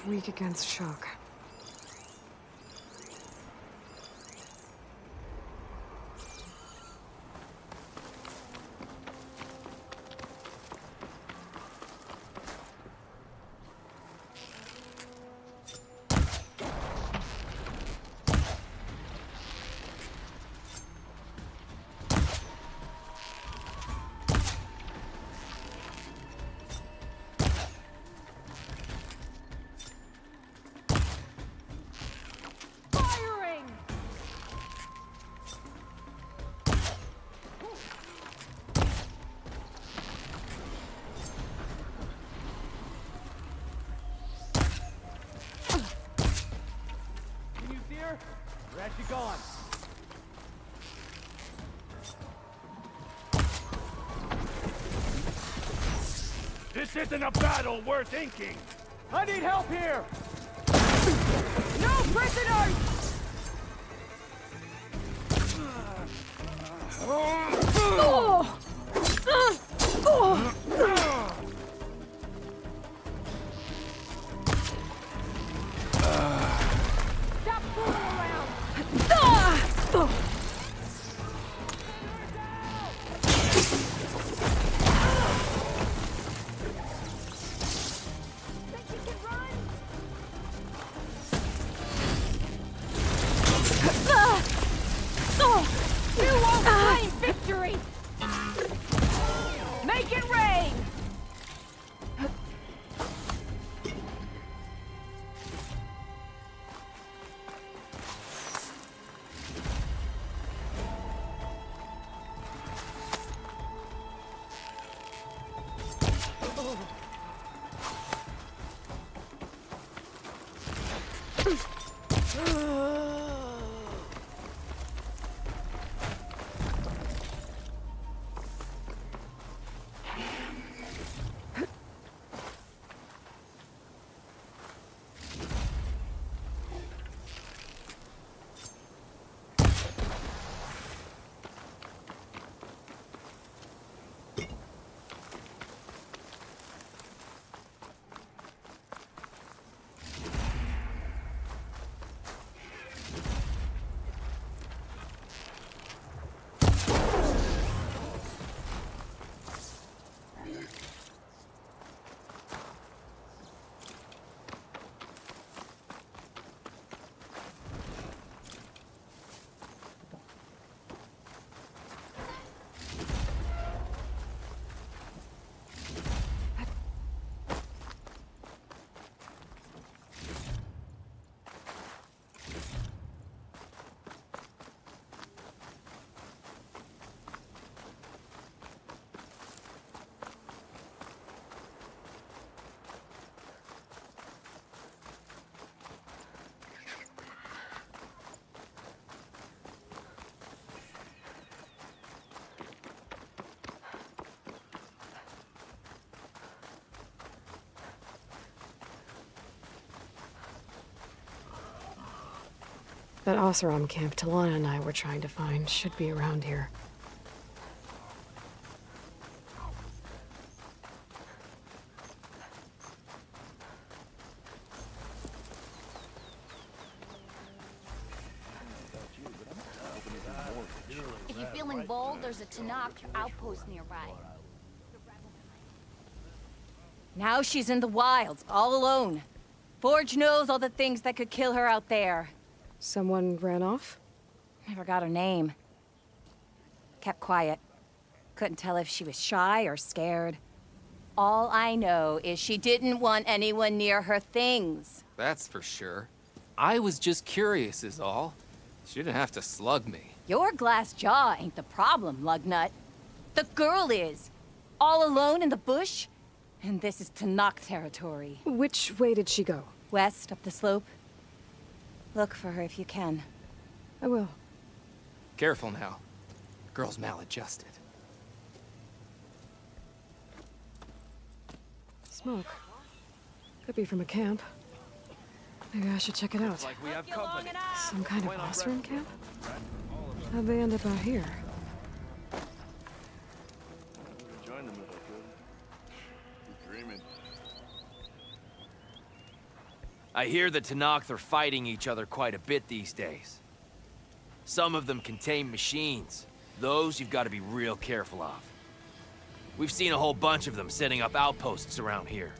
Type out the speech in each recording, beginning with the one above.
It's weak against shock. Where's she gone? This isn't a battle worth inking! I need help here! No prisoners! Stop fooling around! Think you can run? You won't claim victory! Make it rain! That Oseram camp Talana and I were trying to find should be around here. If you're feeling bold, there's a Tanakh outpost nearby. Now she's in the wilds, all alone. Forge knows all the things that could kill her out there. Someone ran off? Never got her name. Kept quiet. Couldn't tell if she was shy or scared. All I know is she didn't want anyone near her things. That's for sure. I was just curious is all. She didn't have to slug me. Your glass jaw ain't the problem, lugnut. The girl is. All alone in the bush. And this is Tanakh territory. Which way did she go? West, up the slope. Look for her if you can. I will. Careful now. Girl's maladjusted. Smoke. Could be from a camp. Maybe I should check it out. Like we have company. Some kind of Oseram camp? How'd they end up out here? Join them if I could. You're dreaming. I hear the Tenakth are fighting each other quite a bit these days. Some of them contain machines. Those you've got to be real careful of. We've seen a whole bunch of them setting up outposts around here.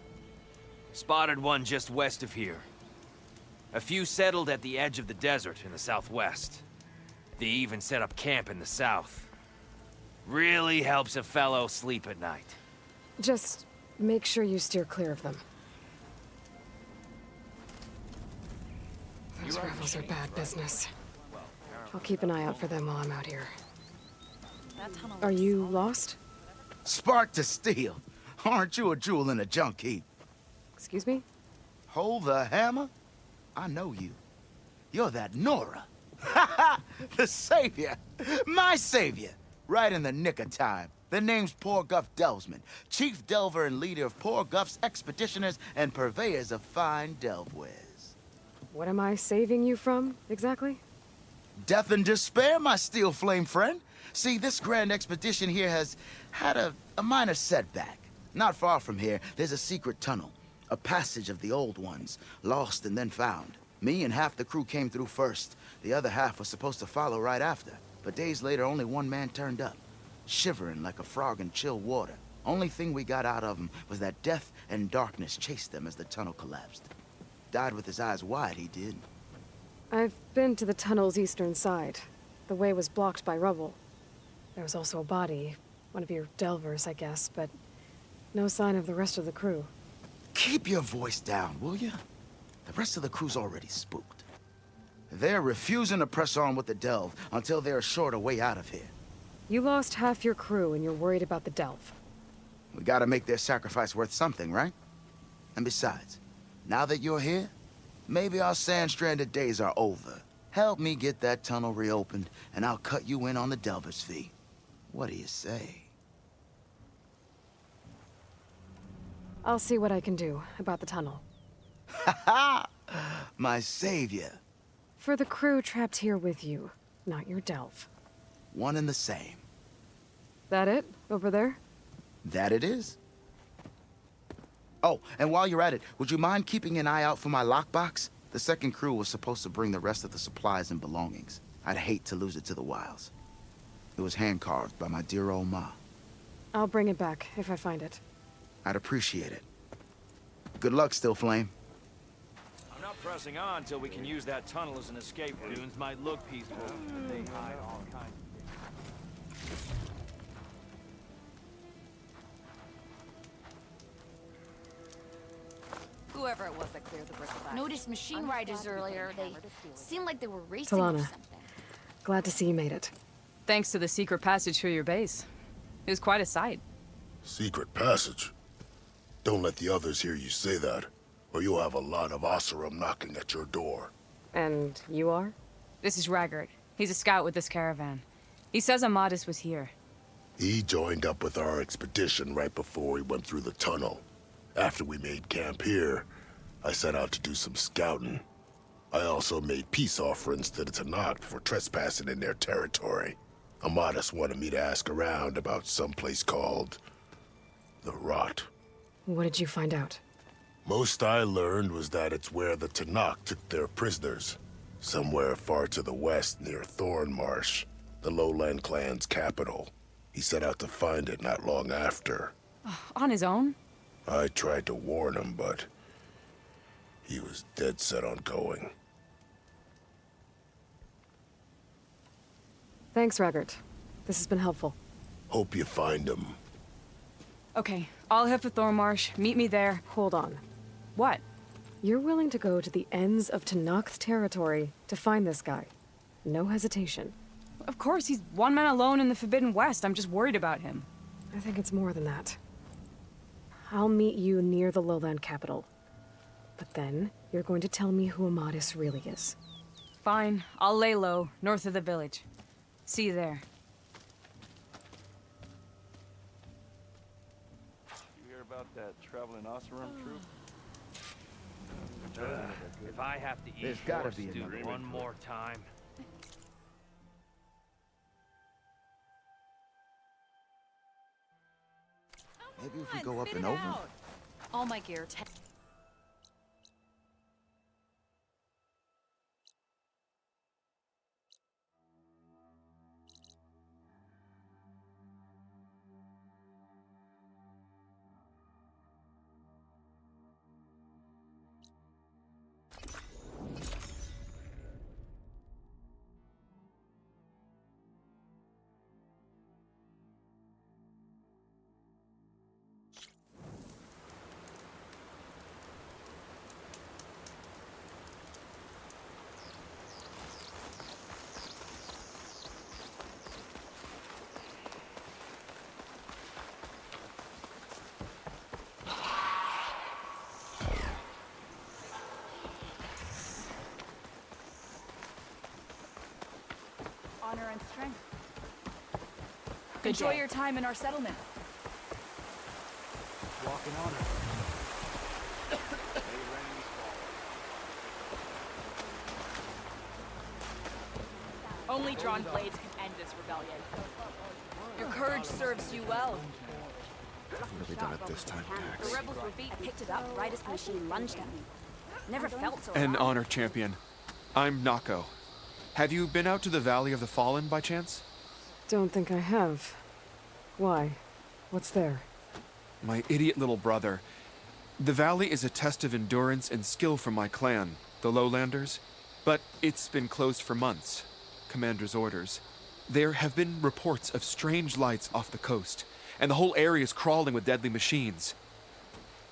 Spotted one just west of here. A few settled at the edge of the desert in the southwest. They even set up camp in the south. Really helps a fellow sleep at night. Just make sure you steer clear of them. Those rebels are bad business. I'll keep an eye out for them while I'm out here. Are you lost? Spark to steel. Aren't you a jewel in a junk heap? Excuse me? Hold the hammer? I know you. You're that Nora. Ha ha! The savior! My savior! Right in the nick of time. The name's Poor Guff Delvesman, chief delver and leader of Poor Guff's expeditioners and purveyors of fine delve wares. What am I saving you from, exactly? Death and despair, my steel flame friend. See, this grand expedition here has had a minor setback. Not far from here, there's a secret tunnel. A passage of the old ones, lost and then found. Me and half the crew came through first. The other half was supposed to follow right after. But days later, only one man turned up, shivering like a frog in chill water. Only thing we got out of him was that death and darkness chased them as the tunnel collapsed. Died with his eyes wide, he did. I've been to the tunnel's eastern side. The way was blocked by rubble. There was also a body, one of your delvers, I guess, but no sign of the rest of the crew. Keep your voice down, will you? The rest of the crew's already spooked. They're refusing to press on with the delve until they're assured a way out of here. You lost half your crew and you're worried about the delve. We gotta make their sacrifice worth something, right? And besides, now that you're here, maybe our sand-stranded days are over. Help me get that tunnel reopened, and I'll cut you in on the delver's fee. What do you say? I'll see what I can do about the tunnel. Ha ha! My savior. For the crew trapped here with you, not your delve. One and the same. That it? Over there? That it is. Oh, and while you're at it, would you mind keeping an eye out for my lockbox? The second crew was supposed to bring the rest of the supplies and belongings. I'd hate to lose it to the wilds. It was hand-carved by my dear old ma. I'll bring it back if I find it. I'd appreciate it. Good luck, Still Flame. I'm not pressing on until we can use that tunnel as an escape route. Dunes might look peaceful, but they hide all kinds of things. Whoever it was that cleared the brick of Noticed machine riders earlier. They seemed like they were racing or Talana. something. Glad to see you made it. Thanks to the secret passage through your base. It was quite a sight. Secret passage? Don't let the others hear you say that, or you'll have a lot of Oseram knocking at your door. And you are? This is Raggart. He's a scout with this caravan. He says Amadis was here. He joined up with our expedition right before we went through the tunnel. After we made camp here, I set out to do some scouting. I also made peace offerings to the Tenakth for trespassing in their territory. Amadis wanted me to ask around about some place called the Rot. What did you find out? Most I learned was that it's where the Tenakth took their prisoners. Somewhere far to the west near Thornmarsh, the Lowland clan's capital. He set out to find it not long after. On his own? I tried to warn him, but he was dead set on going. Thanks, Raggart. This has been helpful. Hope you find him. Okay, I'll head for Thornmarsh. Meet me there. Hold on. What? You're willing to go to the ends of Tenakth territory to find this guy. No hesitation. Of course, he's one man alone in the Forbidden West. I'm just worried about him. I think it's more than that. I'll meet you near the lowland capital. But then, you're going to tell me who Amadis really is. Fine, I'll lay low, north of the village. See you there. You hear about that traveling Oseram troop? If I have to eat There's gotta horse be stew another one more time. Maybe if we go up and over. All my gear. honor and strength. Good Enjoy day. your time in our settlement. Walk in honor. Only drawn blades can end this rebellion. Your courage serves you well. Really done it this time, The Dax. rebels were beat, picked it up right as the machine lunged at me. Never felt so An alive. honor champion. I'm Nako. Have you been out to the Valley of the Fallen by chance? Don't think I have. Why? What's there? My idiot little brother. The valley is a test of endurance and skill for my clan, the Lowlanders. But it's been closed for months. Commander's orders. There have been reports of strange lights off the coast, and the whole area is crawling with deadly machines.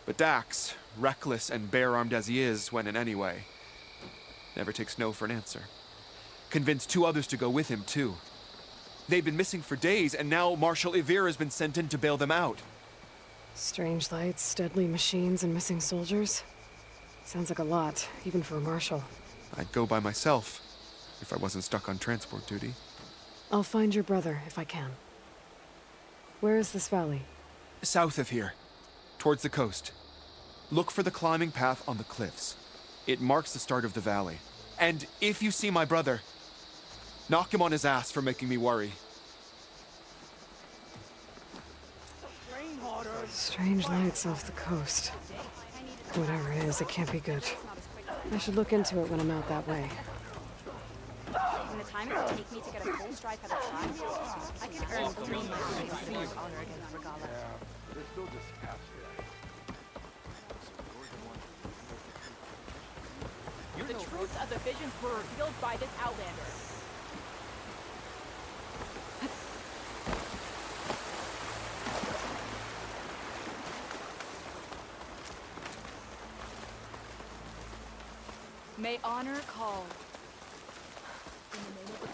But Dax, reckless and bare-armed as he is when in any way, never takes no for an answer. Convinced 2 others to go with him, too. They've been missing for days, and now Marshal Ivir has been sent in to bail them out. Strange lights, deadly machines, and missing soldiers? Sounds like a lot, even for a marshal. I'd go by myself, if I wasn't stuck on transport duty. I'll find your brother, if I can. Where is this valley? South of here, towards the coast. Look for the climbing path on the cliffs. It marks the start of the valley. And if you see my brother, knock him on his ass for making me worry. Strange lights off the coast. Whatever it is, it can't be good. I should look into it when I'm out that way. In the time it would take me to get a full strike out of tribe, I could earn 3 months of honor against Regala. The truth of the visions were revealed by this Outlander. May honor call. In the name of the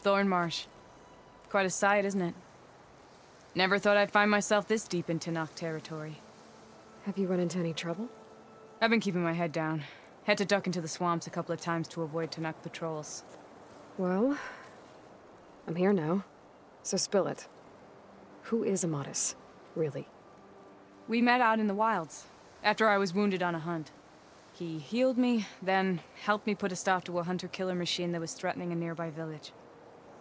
Thornmarsh. Quite a sight, isn't it? Never thought I'd find myself this deep in Tenakth territory. Have you run into any trouble? I've been keeping my head down. Had to duck into the swamps a couple of times to avoid Tenakth patrols. Well, I'm here now, so spill it. Who is Amadis, really? We met out in the wilds, after I was wounded on a hunt. He healed me, then helped me put a stop to a hunter-killer machine that was threatening a nearby village.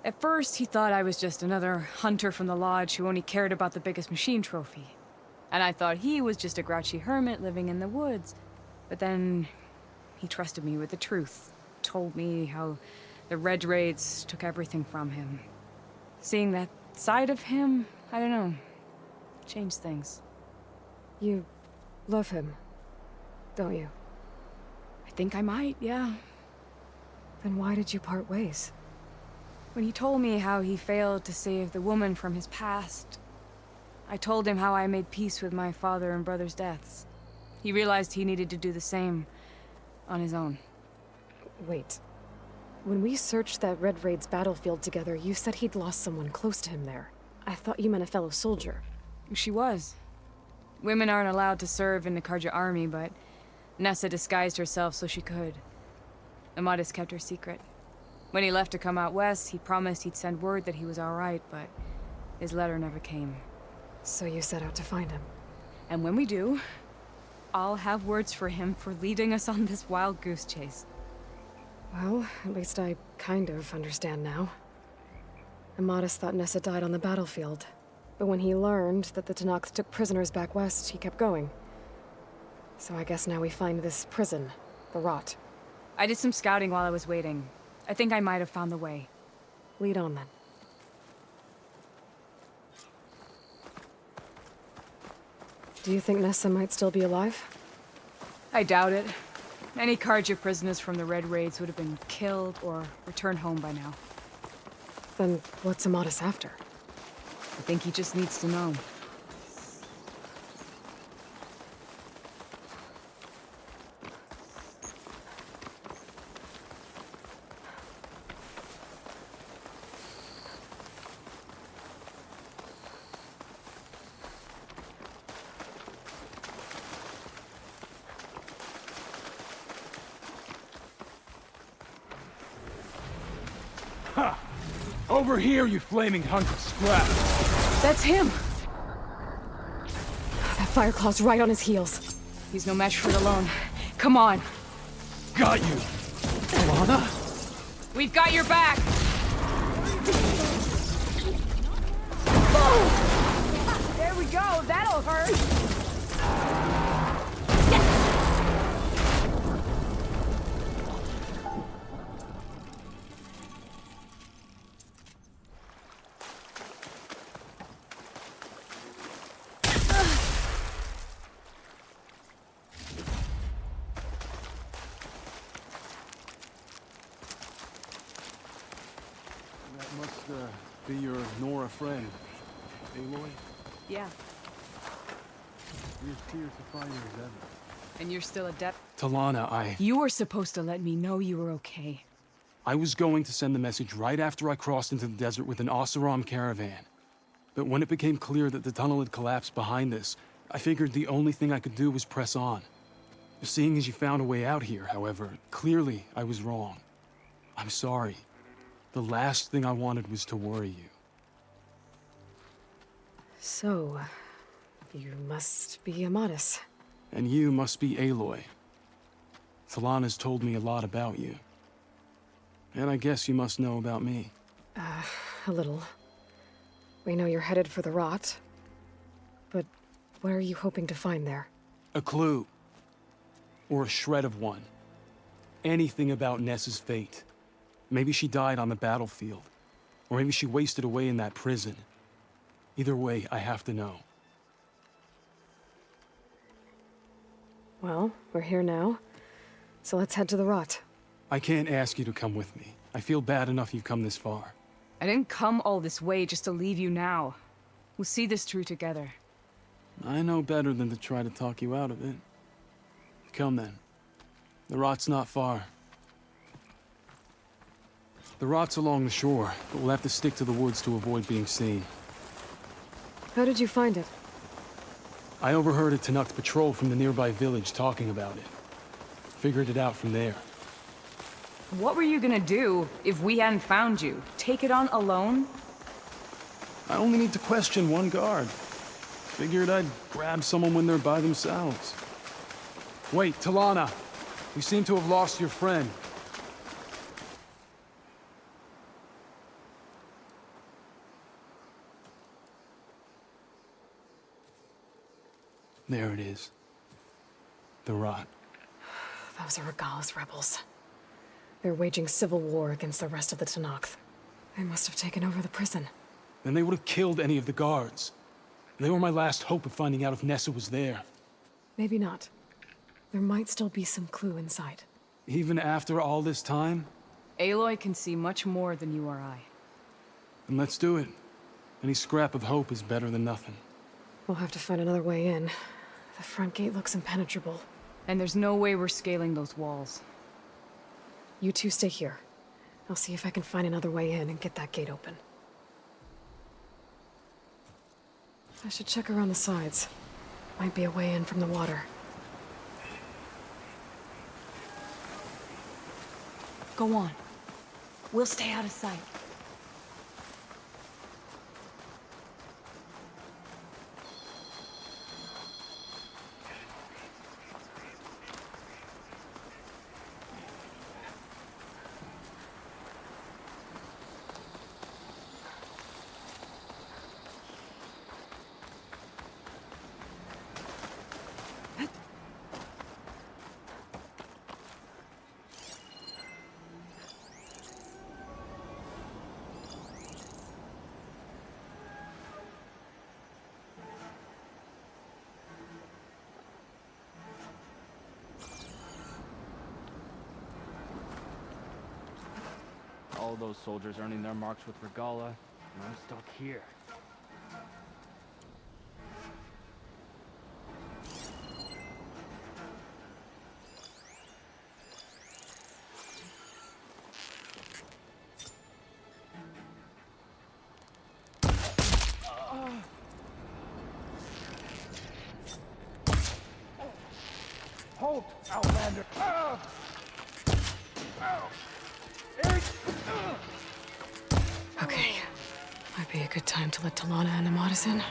At first, he thought I was just another hunter from the lodge who only cared about the biggest machine trophy. And I thought he was just a grouchy hermit living in the woods. But then, he trusted me with the truth. Told me how the Red Raids took everything from him. Seeing that side of him, I don't know, changed things. You love him, don't you? I think I might, yeah. Then why did you part ways? When he told me how he failed to save the woman from his past, I told him how I made peace with my father and brother's deaths. He realized he needed to do the same on his own. Wait. When we searched that Red Raid's battlefield together, you said he'd lost someone close to him there. I thought you meant a fellow soldier. She was. Women aren't allowed to serve in the Karja army, but Nessa disguised herself so she could. Amadis kept her secret. When he left to come out west, he promised he'd send word that he was all right, but his letter never came. So you set out to find him? And when we do, I'll have words for him for leading us on this wild goose chase. Well, at least I kind of understand now. Amadis thought Nessa died on the battlefield, but when he learned that the Tenakth took prisoners back west, he kept going. So I guess now we find this prison, the Rot. I did some scouting while I was waiting. I think I might have found the way. Lead on, then. Do you think Nessa might still be alive? I doubt it. Any Karja prisoners from the Red Raids would have been killed or returned home by now. Then what's Amadis after? I think he just needs to know. Over here, you flaming hunk of scrap! That's him! That Fireclaw's right on his heels. He's no match for it alone. Come on! Got you! Alana? We've got your back! There we go, that'll hurt! Be your Nora friend, Aloy? Yeah. You're as clear as the fire as ever. And you're still adept? Talana, You were supposed to let me know you were okay. I was going to send the message right after I crossed into the desert with an Oseram caravan. But when it became clear that the tunnel had collapsed behind us, I figured the only thing I could do was press on. Seeing as you found a way out here, however, clearly I was wrong. I'm sorry. The last thing I wanted was to worry you. So, you must be Amadis. And you must be Aloy. Talana's told me a lot about you. And I guess you must know about me. A little. We know you're headed for the Rot. But what are you hoping to find there? A clue. Or a shred of one. Anything about Nessa's fate. Maybe she died on the battlefield. Or maybe she wasted away in that prison. Either way, I have to know. Well, we're here now. So let's head to the Rot. I can't ask you to come with me. I feel bad enough you've come this far. I didn't come all this way just to leave you now. We'll see this through together. I know better than to try to talk you out of it. Come then. The Rot's not far. The rot's along the shore, but we'll have to stick to the woods to avoid being seen. How did you find it? I overheard a Tanukh patrol from the nearby village talking about it. Figured it out from there. What were you gonna do if we hadn't found you? Take it on alone? I only need to question one guard. Figured I'd grab someone when they're by themselves. Wait, Talana! We seem to have lost your friend. There it is. The rot. Those are Regalla's rebels. They're waging civil war against the rest of the Tenakth. They must have taken over the prison. Then they would have killed any of the guards. They were my last hope of finding out if Nessa was there. Maybe not. There might still be some clue inside. Even after all this time? Aloy can see much more than you or I. Then let's do it. Any scrap of hope is better than nothing. We'll have to find another way in. The front gate looks impenetrable. And there's no way we're scaling those walls. You two stay here. I'll see if I can find another way in and get that gate open. I should check around the sides. Might be a way in from the water. Go on. We'll stay out of sight. All those soldiers earning their marks with Regalla, and I'm stuck here. Halt, Outlander! Okay. Might be a good time to let Talana and Amatis in.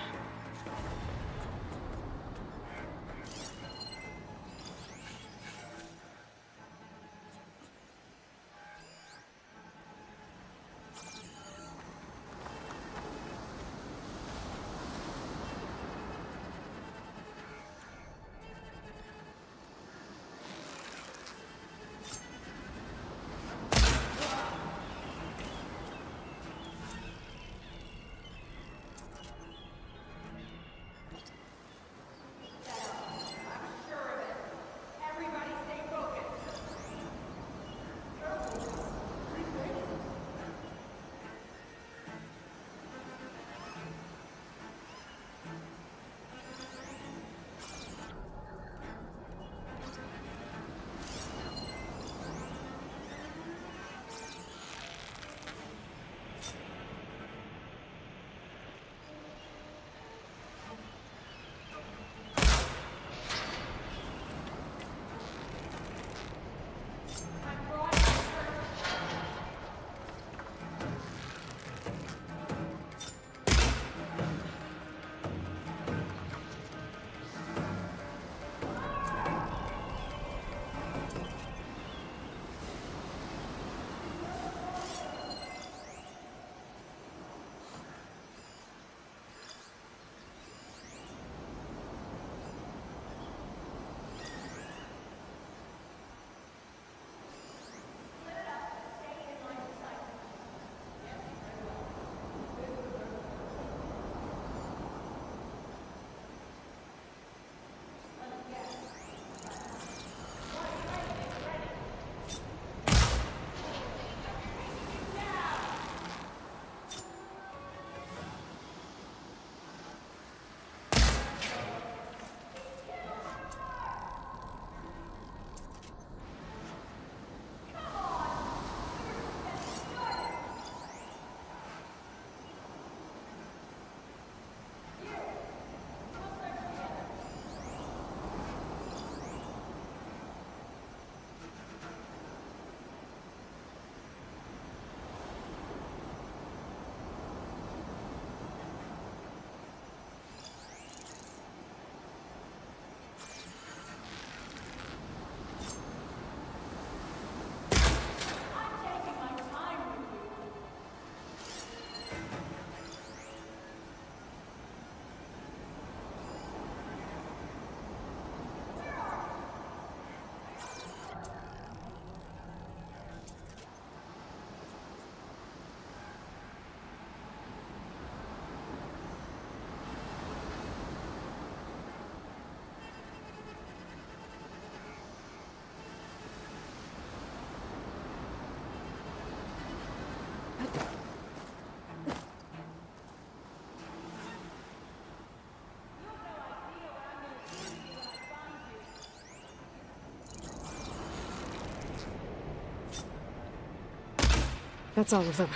That's all of them.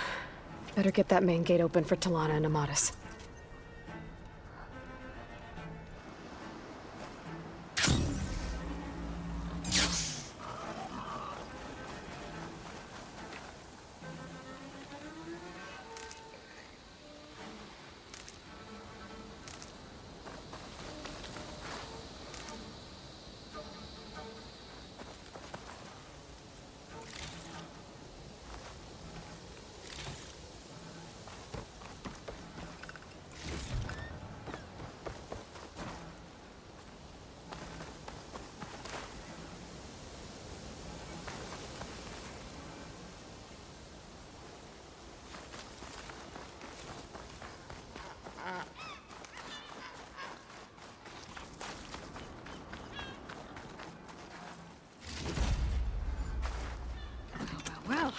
Better get that main gate open for Talana and Amatis. Well.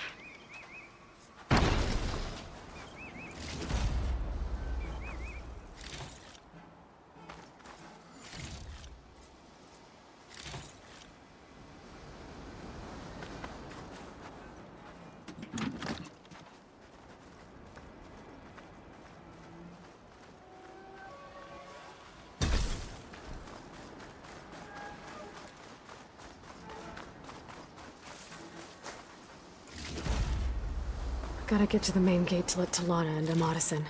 Gotta get to the main gate to let Talana and Amatis in.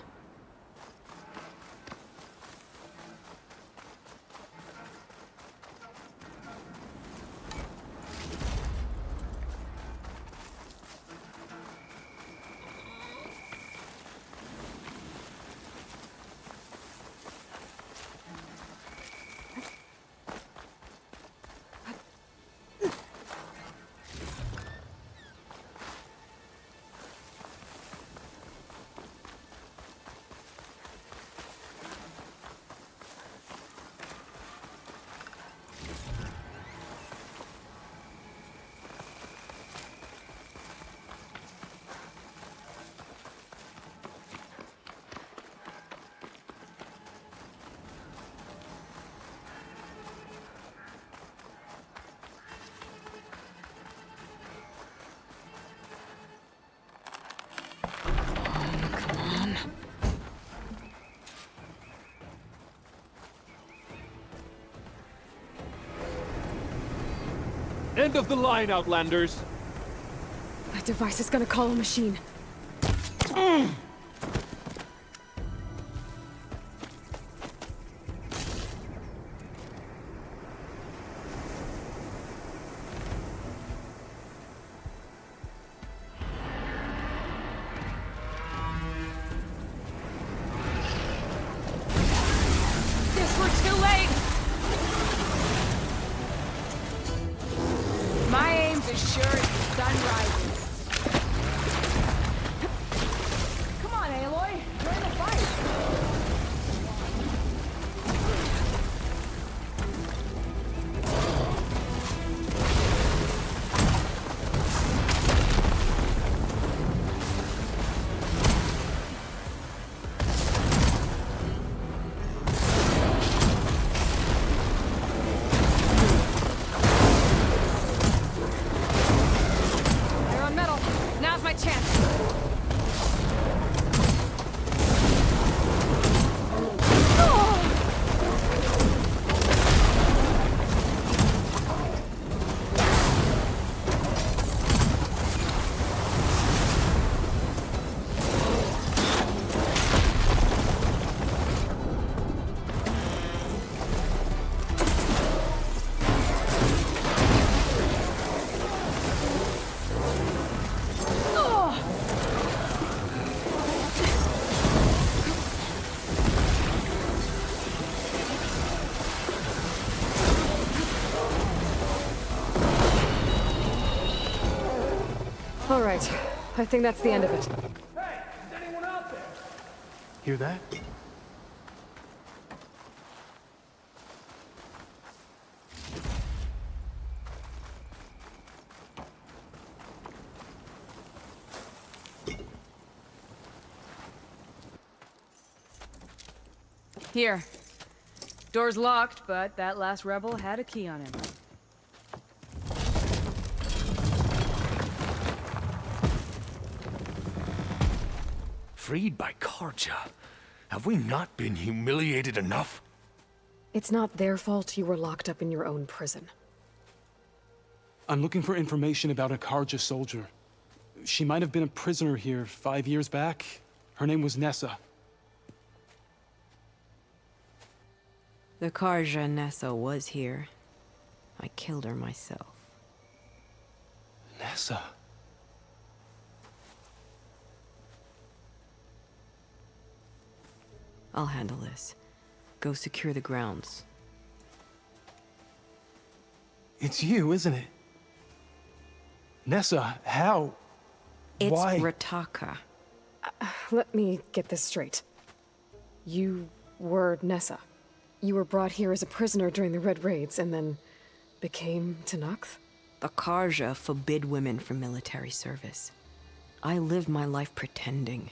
End of the line, Outlanders! That device is gonna call a machine. Guess we're too late! My aim's as sure as the sun rises. Come on, Aloy. Join the fight. They're on metal. Now's my chance. All right. I think that's the end of it. Hey, is anyone out there? Hear that? Here. Door's locked, but that last rebel had a key on him. Freed by Karja. Have we not been humiliated enough? It's not their fault you were locked up in your own prison. I'm looking for information about a Karja soldier. She might have been a prisoner here 5 years back. Her name was Nessa. The Karja Nessa was here. I killed her myself. Nessa? I'll handle this. Go secure the grounds. It's you, isn't it? Nessa, how? It's Why? Rataka. Let me get this straight. You were Nessa. You were brought here as a prisoner during the Red Raids and then became Tenakth? The Karja forbid women from military service. I lived my life pretending,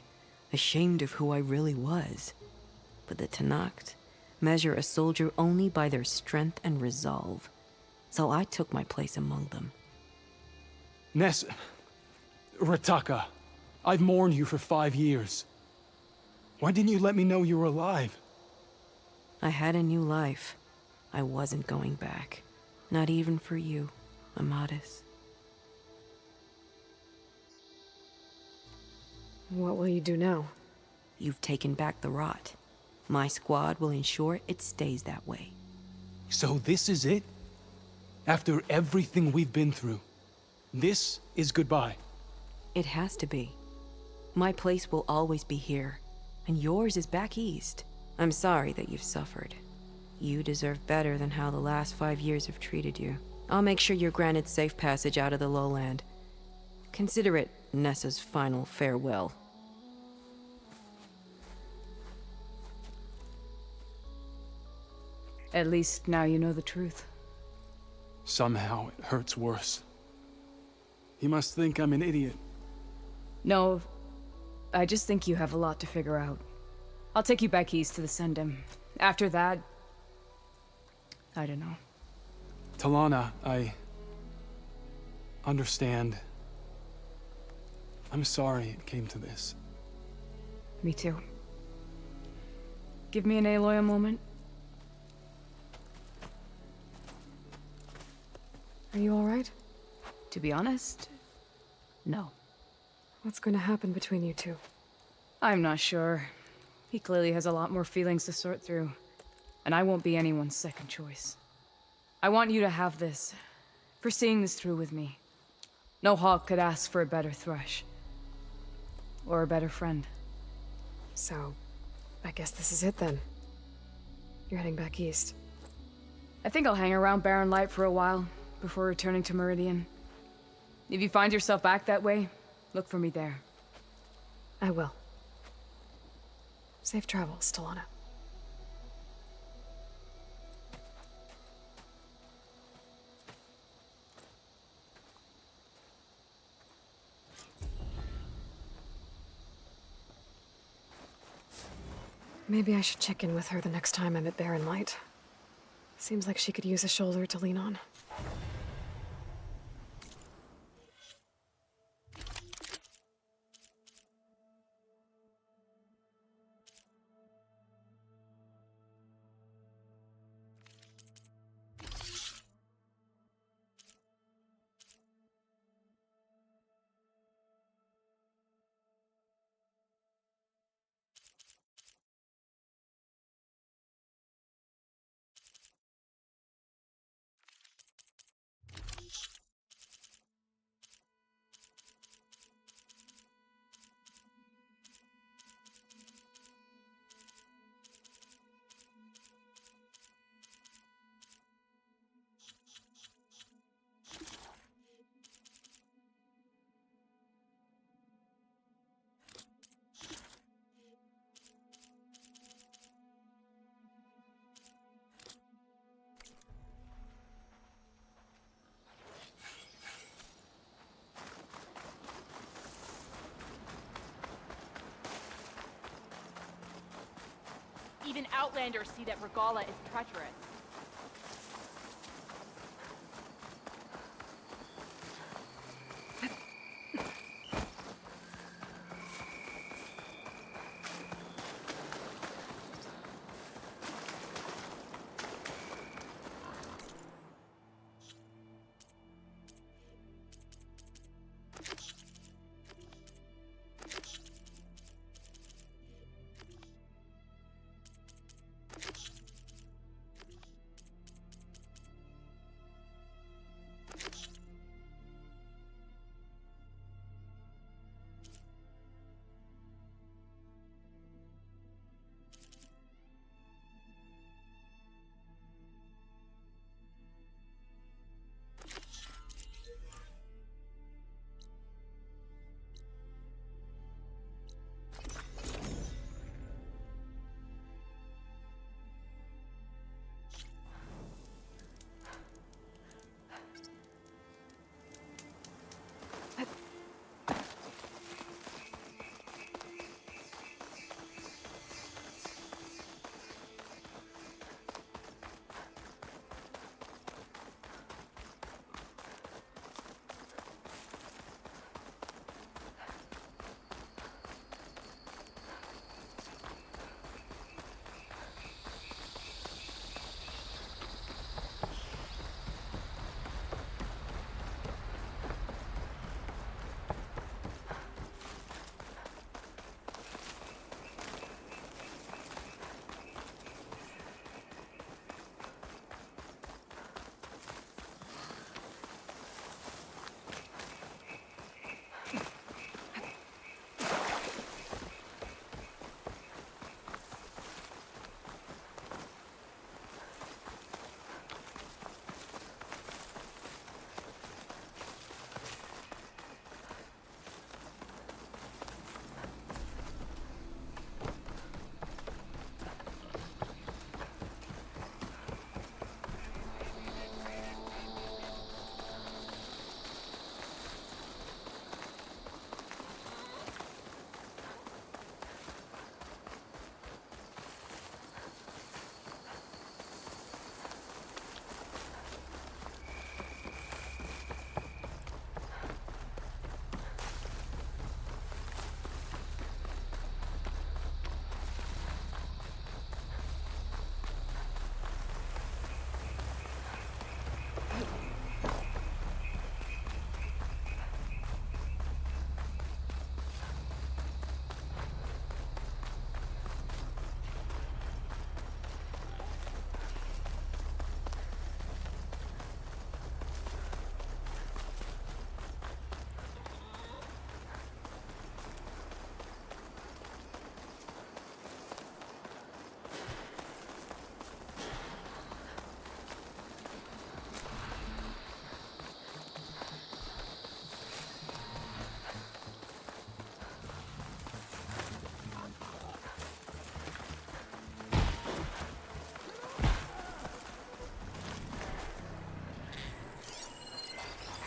ashamed of who I really was. But the Tenakth measure a soldier only by their strength and resolve. So I took my place among them. Nessa... Rataka, I've mourned you for 5 years. Why didn't you let me know you were alive? I had a new life. I wasn't going back. Not even for you, Amadis. What will you do now? You've taken back the rot. My squad will ensure it stays that way. So this is it? After everything we've been through, this is goodbye? It has to be. My place will always be here, and yours is back east. I'm sorry that you've suffered. You deserve better than how the last 5 years have treated you. I'll make sure you're granted safe passage out of the lowland. Consider it Nessa's final farewell. At least now you know the truth. Somehow it hurts worse. He must think I'm an idiot. No, I just think you have a lot to figure out. I'll take you back east to the Sendem. After that, I don't know. Talana, I understand. I'm sorry it came to this. Me too. Give me an Aloy a moment. Are you all right? To be honest, no. What's going to happen between you two? I'm not sure. He clearly has a lot more feelings to sort through, and I won't be anyone's second choice. I want you to have this, for seeing this through with me. No hawk could ask for a better thrush. Or a better friend. So, I guess this is it then. You're heading back east. I think I'll hang around Barren Light for a while, before returning to Meridian. If you find yourself back that way, look for me there. I will. Safe travels, Talana. Maybe I should check in with her the next time I'm at Barren Light. Seems like she could use a shoulder to lean on. Even Outlanders see that Regala is treacherous.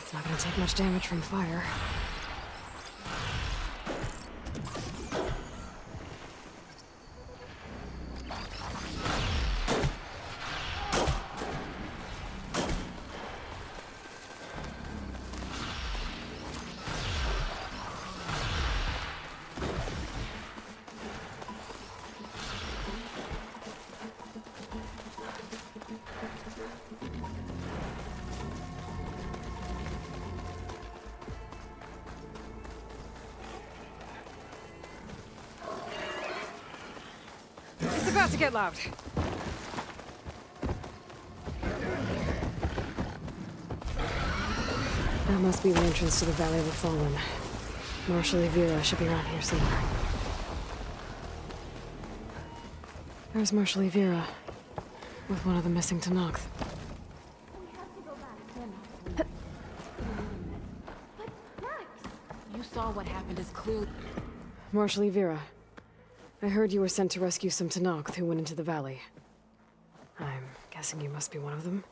It's not gonna take much damage from fire. It's about to get loud. That must be the entrance to the Valley of the Fallen. Marshal Evira should be around here somewhere. There's Marshal Evira, with one of the missing Tenakth. You saw what happened as clearly. Marshal Evira, I heard you were sent to rescue some Tenakth who went into the valley. I'm guessing you must be one of them.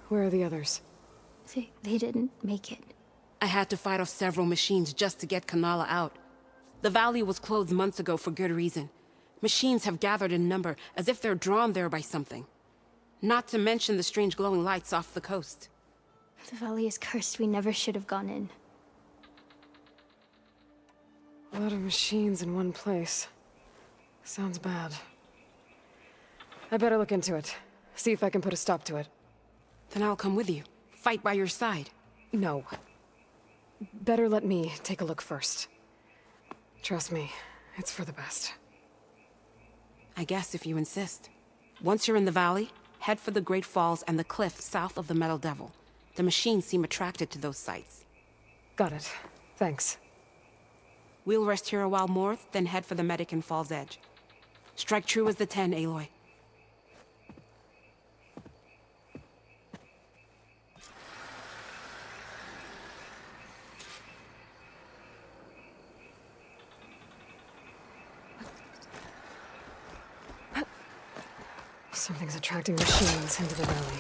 Where are the others? They didn't make it. I had to fight off several machines just to get Kanala out. The valley was closed months ago for good reason. Machines have gathered in number, as if they're drawn there by something. Not to mention the strange glowing lights off the coast. The valley is cursed. We never should have gone in. A lot of machines in one place. Sounds bad. I better look into it. See if I can put a stop to it. Then I'll come with you. Fight by your side. No. Better let me take a look first. Trust me, it's for the best. I guess if you insist. Once you're in the valley, head for the Great Falls and the cliff south of the Metal Devil. The machines seem attracted to those sites. Got it. Thanks. We'll rest here a while more, then head for the medic in Fall's Edge. Strike true as the 10, Aloy. Something's attracting machines into the valley.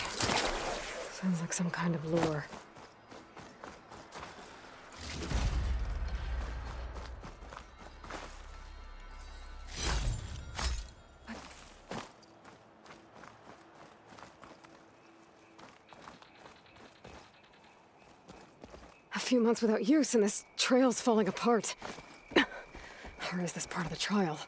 Sounds like some kind of lure. A few months without use and this trail's falling apart. Or is this part of the trial?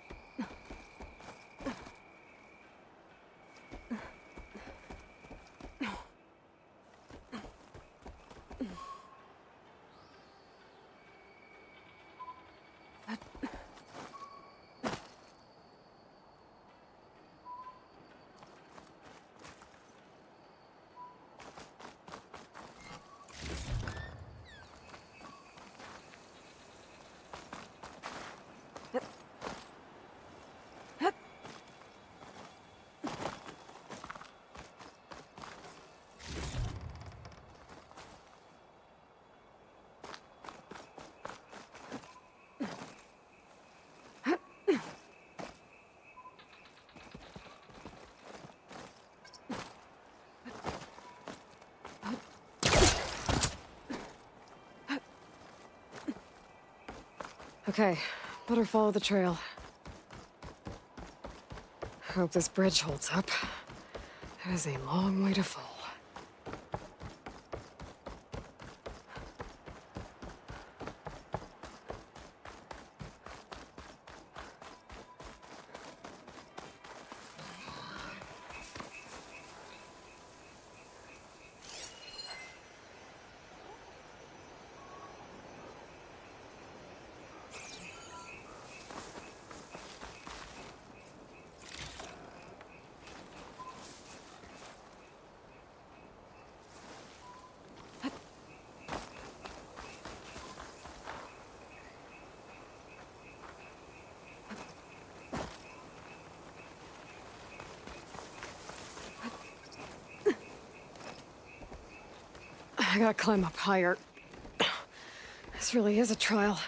Okay, better follow the trail. Hope this bridge holds up. It is a long way to fall. I gotta climb up higher. This really is a trial.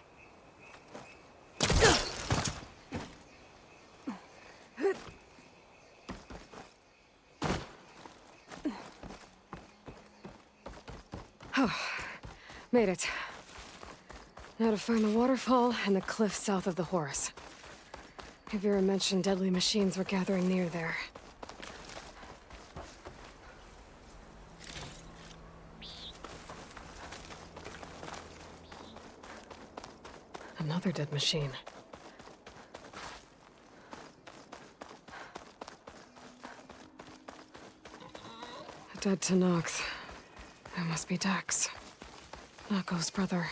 Oh, made it. Now to find the waterfall and the cliff south of the Horus. Vera mentioned deadly machines were gathering near there. Another dead machine. A dead Tenakth. That must be Dex. Nako's brother.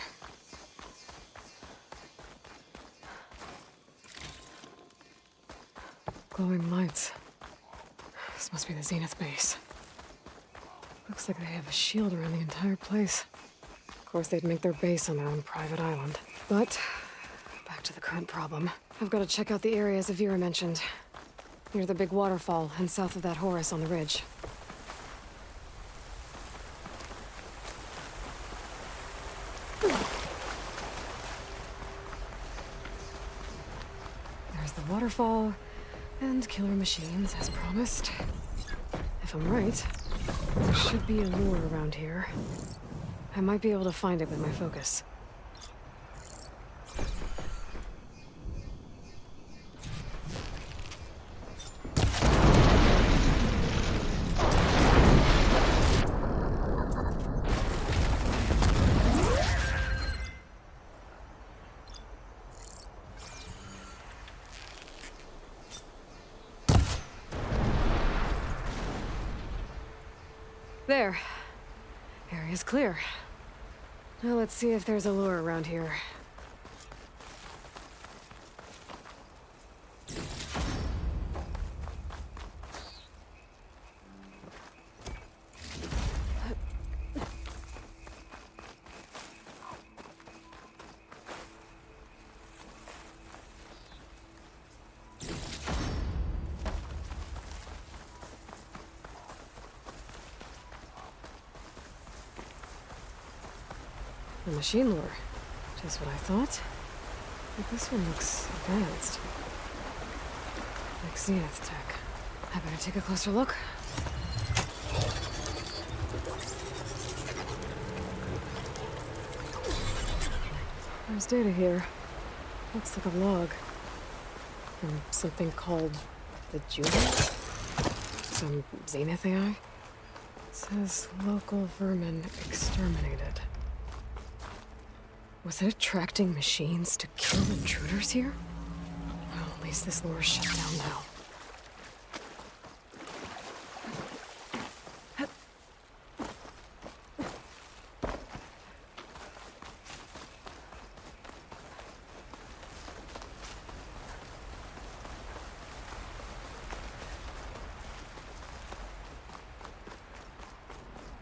Glowing lights. This must be the Zenith base. Looks like they have a shield around the entire place. Of course, they'd make their base on their own private island. But back to the current problem. I've got to check out the areas Vera mentioned. Near the big waterfall and south of that Horus on the ridge. There's the waterfall and killer machines, as promised. If I'm right, there should be a lure around here. I might be able to find it with my focus. There. Area's clear. Now let's see if there's a lure around here. A machine lure. Just what I thought. But this one looks advanced. Like Zenith tech. I better take a closer look. There's data here. Looks like a log. From something called the Judas? Some Zenith AI? It says local vermin exterminated. Was it attracting machines to kill intruders here? Well, at least this lure's shut down now.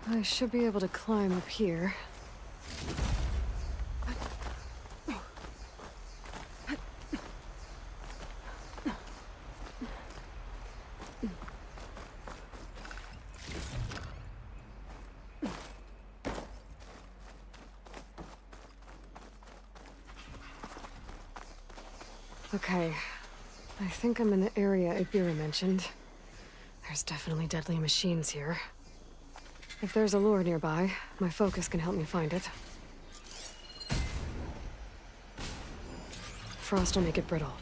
I should be able to climb up here. Okay, I think I'm in the area Ibira mentioned. There's definitely deadly machines here. If there's a lure nearby, my focus can help me find it. Frost will make it brittle.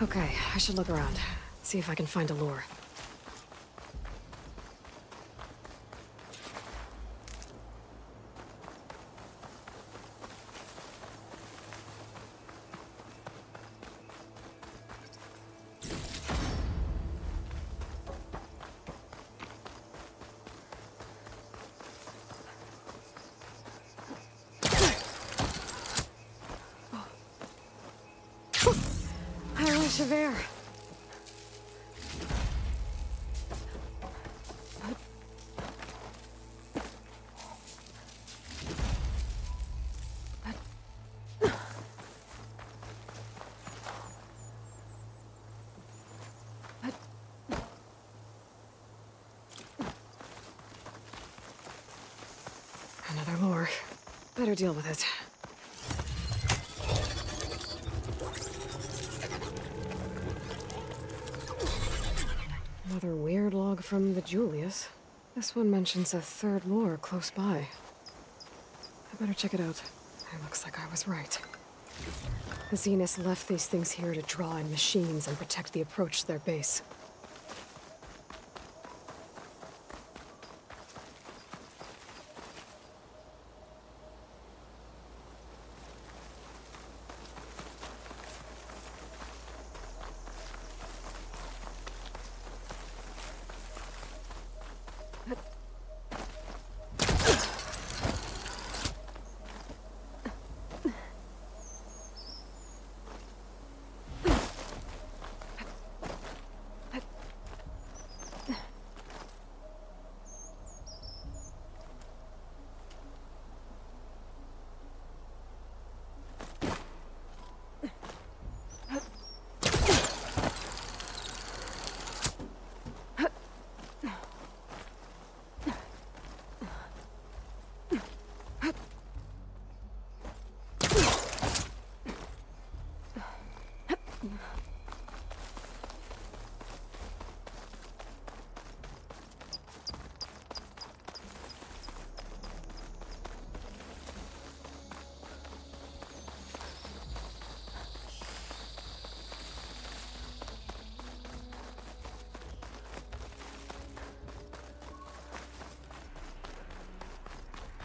Okay, I should look around. See if I can find a lure. Javert. Better deal with it. Another weird log from the Julius. This one mentions a third lure close by. I better check it out. It looks like I was right. The Zeniths left these things here to draw in machines and protect the approach to their base.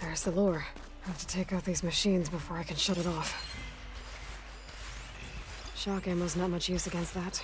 There's the lure. I have to take out these machines before I can shut it off. Shock ammo's not much use against that.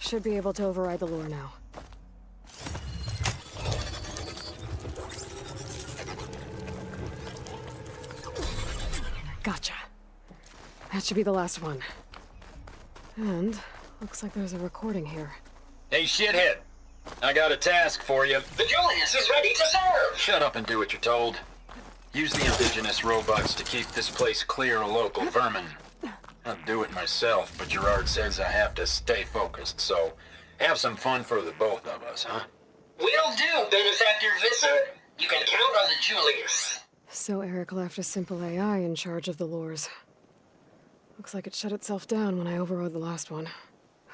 Should be able to override the lure now. Gotcha. That should be the last one. And looks like there's a recording here. Hey, shithead. I got a task for you. The Julius is ready to serve! Shut up and do what you're told. Use the indigenous robots to keep this place clear of local vermin. I'd do it myself, but Gerard says I have to stay focused, so have some fun for the both of us, huh? Will do, Benefactor Visser. You can count on the Julius. So Eric left a simple AI in charge of the lures. Looks like it shut itself down when I overrode the last one.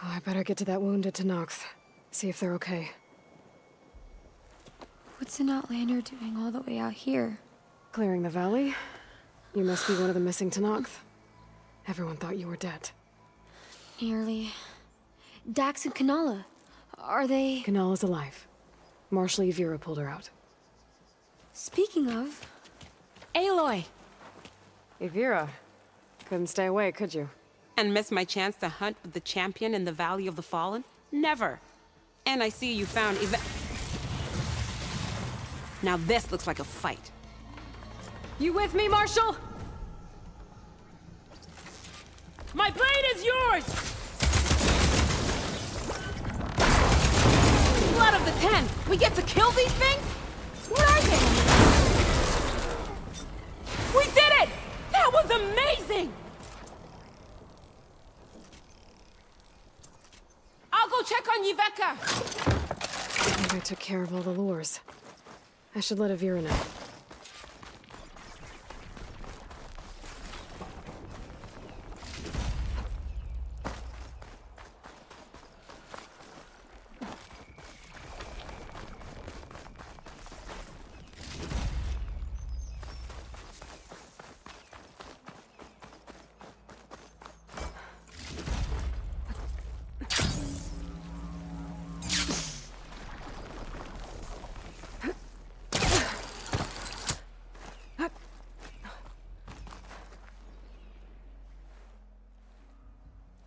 Oh, I better get to that wounded Tenakth. See if they're okay. What's an Outlander doing all the way out here? Clearing the valley? You must be one of the missing Tenakth. Everyone thought you were dead. Nearly. Dax and Kanala. Are they... Kanala's alive. Marshal Yvira pulled her out. Speaking of... Aloy! Yvira. Couldn't stay away, could you? And miss my chance to hunt with the champion in the Valley of the Fallen? Never. And I see you found Now this looks like a fight. You with me, Marshal? My blade is yours! Blood of the Ten! We get to kill these things? What are they? We did it! That was amazing! I'll go check on Yveka! I think I took care of all the lures. I should let Yvira know.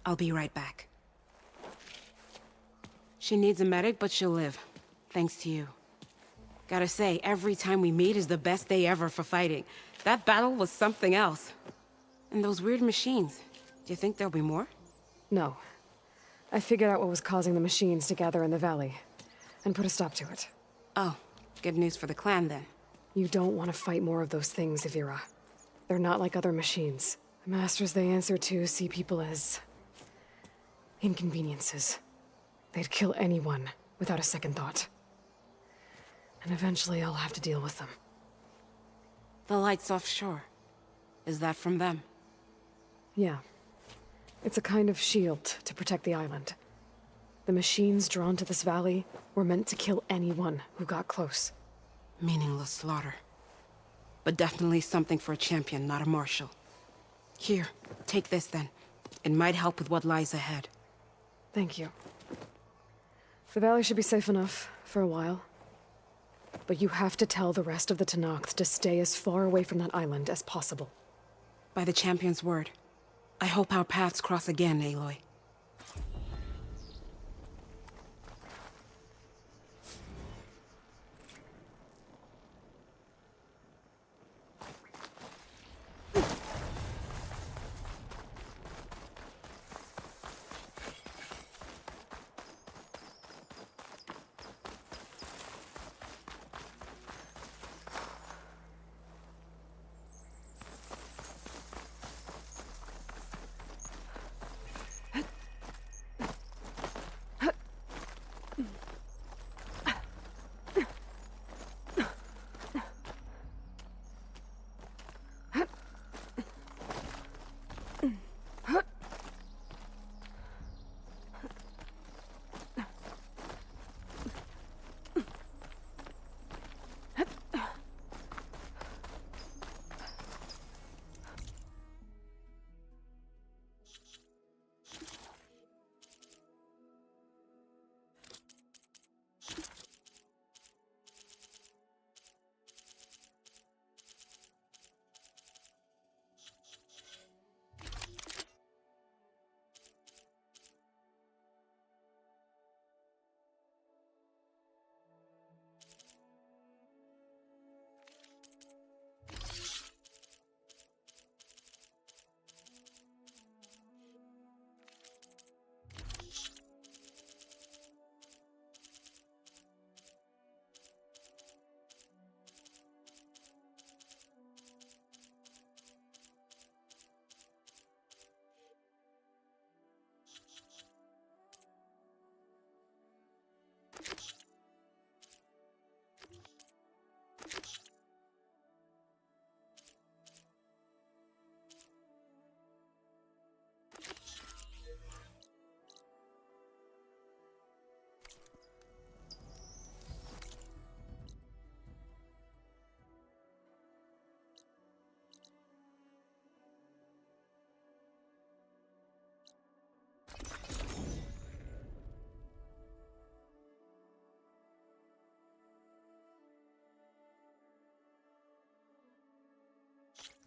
I'll be right back. She needs a medic, but she'll live. Thanks to you. Gotta say, every time we meet is the best day ever for fighting. That battle was something else. And those weird machines. Do you think there'll be more? No. I figured out what was causing the machines to gather in the valley, and put a stop to it. Oh, good news for the clan then. You don't want to fight more of those things, Ivira. They're not like other machines. The masters they answer to see people as inconveniences. They'd kill anyone without a second thought. And eventually I'll have to deal with them. The lights offshore. Is that from them? Yeah. It's a kind of shield to protect the island. The machines drawn to this valley were meant to kill anyone who got close. Meaningless slaughter. But definitely something for a champion, not a marshal. Here, take this then. It might help with what lies ahead. Thank you. The valley should be safe enough for a while. But you have to tell the rest of the Tenakth to stay as far away from that island as possible. By the champion's word. I hope our paths cross again, Aloy.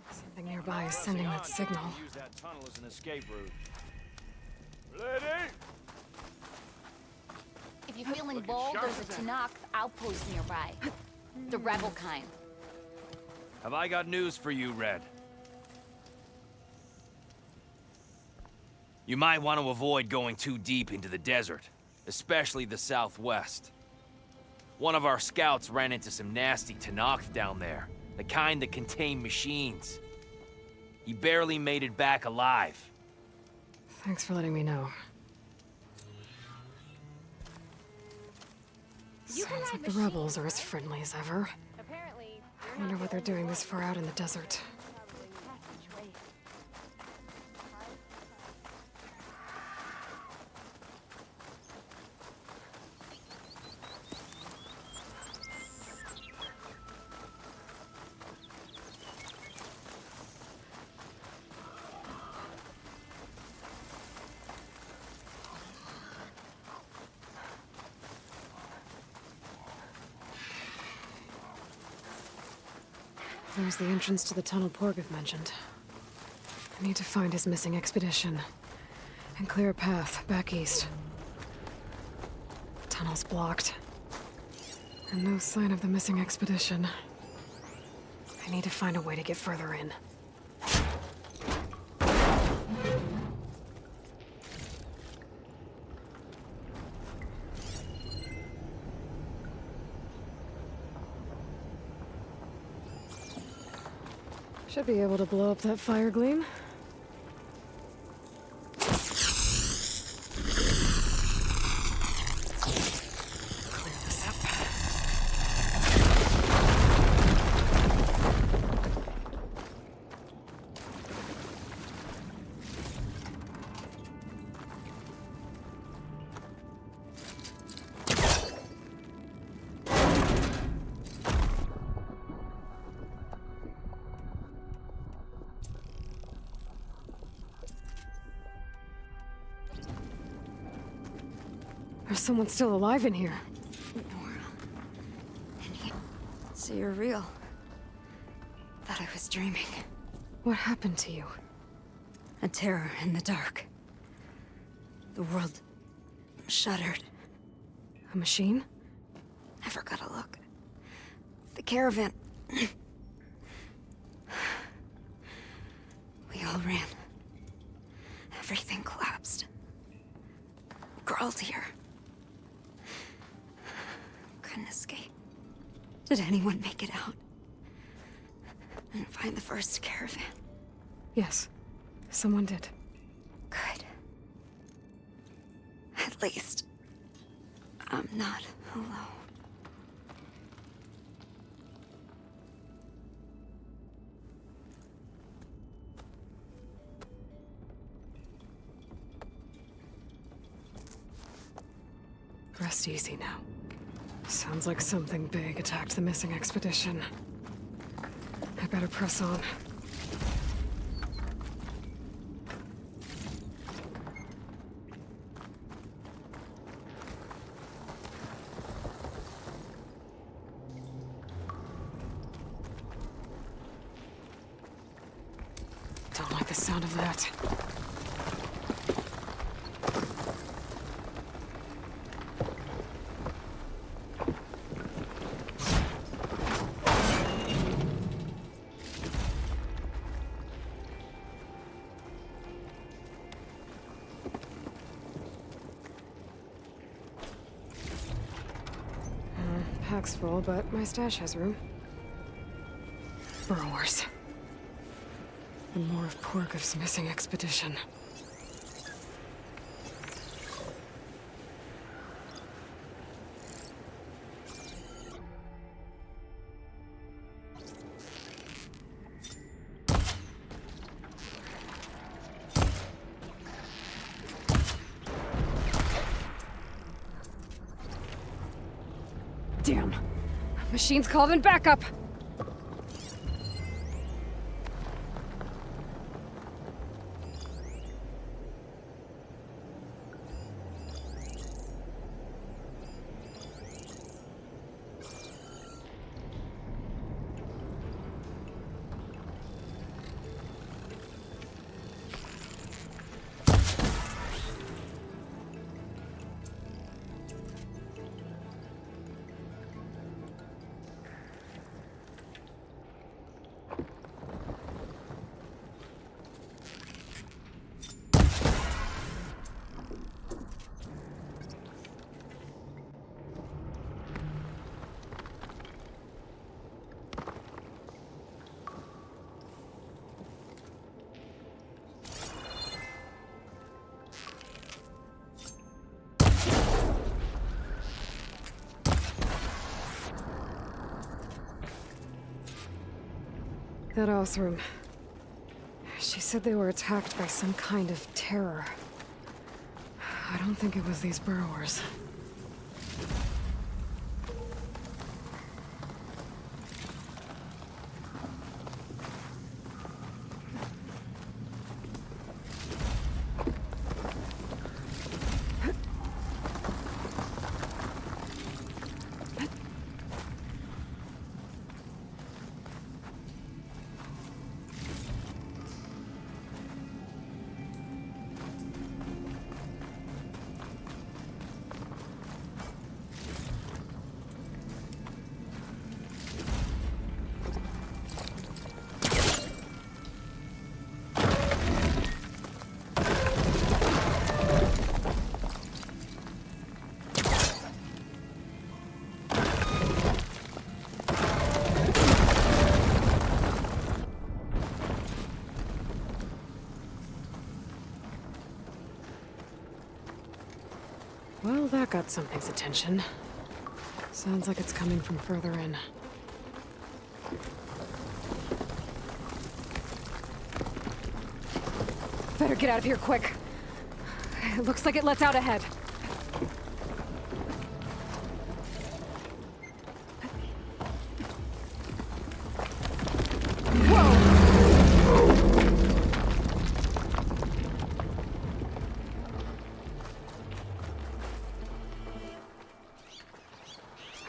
Something nearby is sending that signal. Use that tunnel as an escape route. Ready? If you're feeling bold, there's a Tenakth outpost nearby. The rebel kind. Have I got news for you, Red? You might want to avoid going too deep into the desert, especially the southwest. One of our scouts ran into some nasty Tenakth down there, the kind that contain machines. He barely made it back alive. Thanks for letting me know. Sounds like the rebels are as friendly as ever. I wonder what they're doing this far out in the desert. There's the entrance to the tunnel Porgeth mentioned. I need to find his missing expedition And clear a path back east. Tunnel's blocked. And no sign of the missing expedition. I need to find a way to get further in. Should be able to blow up that fire gleam. Clear this up. There's someone still alive in here. So you're real. Thought I was dreaming. What happened to you? A terror in the dark. The world shuddered. A machine? Never got a look. The caravan. We all ran. Everything collapsed. Crawled here. Couldn't escape. Did anyone make it out? And find the first caravan? Yes. Someone did. Good. At least, I'm not alone. Rest easy now. Sounds like something big attacked the missing expedition. I better press on. Don't like the sound of that. Pack's full, but my stash has room. Burrowers. And more of Porgov's missing expedition. Damn. Machine's calling backup! That Othram. She said they were attacked by some kind of terror. I don't think it was these burrowers. Well, that got something's attention. Sounds like it's coming from further in. Better get out of here quick. It looks like it lets out ahead.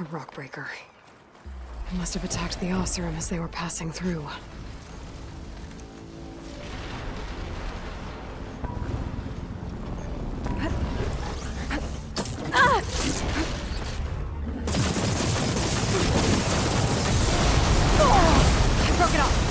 A rock breaker. It must have attacked the Oseram as they were passing through. I broke it off.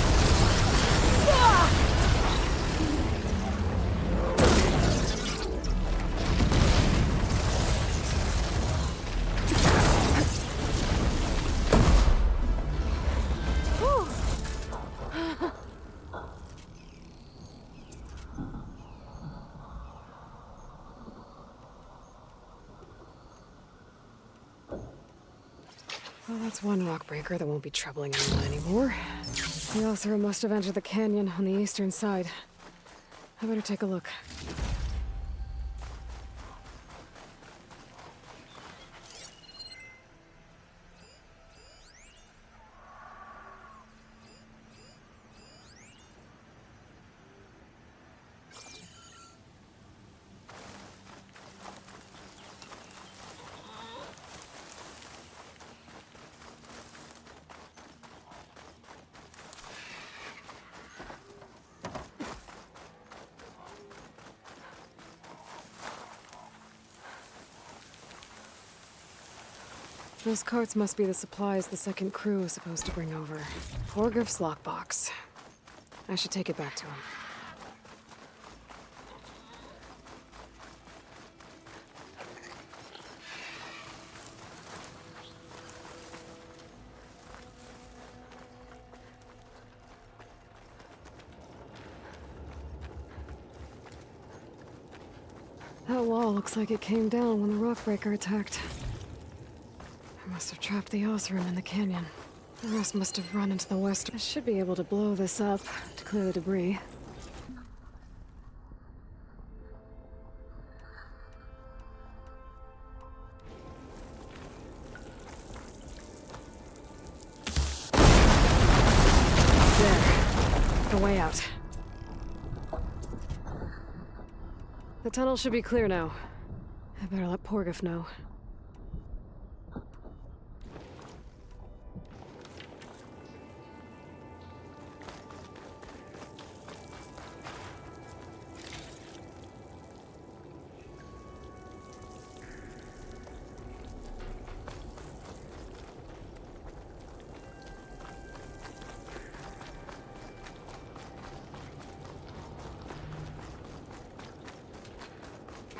Well, that's one rock breaker that won't be troubling anyone anymore. The Oseram must have entered the canyon on the eastern side. I better take a look. Those carts must be the supplies the second crew is supposed to bring over. Porgriff's lockbox. I should take it back to him. That wall looks like it came down when the rockbreaker attacked. I must have trapped the Oseram in the canyon. The rest must have run into the west. I should be able to blow this up to clear the debris. There. The way out. The tunnel should be clear now. I better let Porgriff know.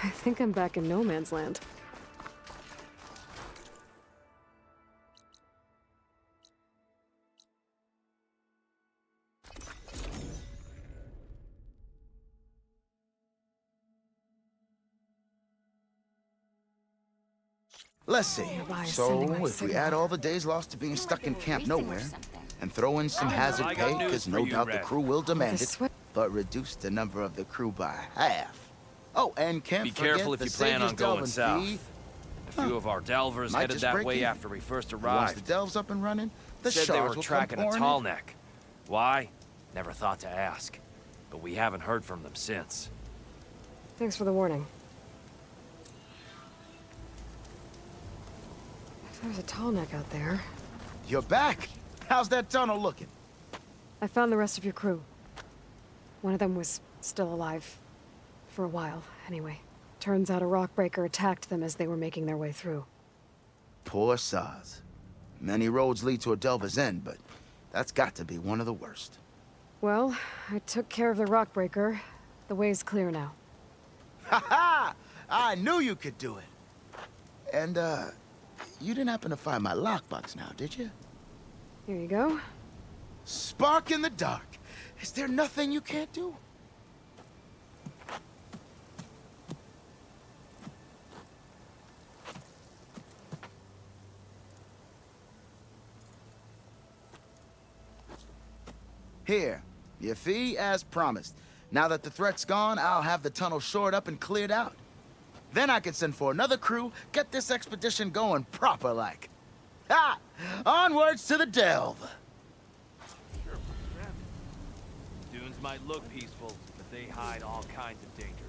I think I'm back in no man's land. Let's see. So, if we add all the days lost to being stuck in Camp Nowhere, and throw in some hazard pay, because no doubt the crew will demand it, but reduce the number of the crew by half. Oh, and can't Be forget careful if the you plan on Savior's going delving south. fee. A few of our delvers Might headed just that break way even. after we first Once arrived. the delves up and running, the Said they shards were will tracking come a pouring tall in. neck. Why? Never thought to ask. But we haven't heard from them since. Thanks for the warning. If there's a tall neck out there... You're back! How's that tunnel looking? I found the rest of your crew. One of them was still alive. For a while, anyway. Turns out a rockbreaker attacked them as they were making their way through. Poor Saz. Many roads lead to a delver's end, but that's got to be one of the worst. Well, I took care of the rockbreaker. The way's clear now. Ha ha! I knew you could do it! And, you didn't happen to find my lockbox now, did you? Here you go. Spark in the dark. Is there nothing you can't do? Here, your fee as promised. Now that the threat's gone, I'll have the tunnel shored up and cleared out. Then I can send for another crew, get this expedition going proper-like. Ha! Onwards to the Delve! Dunes might look peaceful, but they hide all kinds of dangers.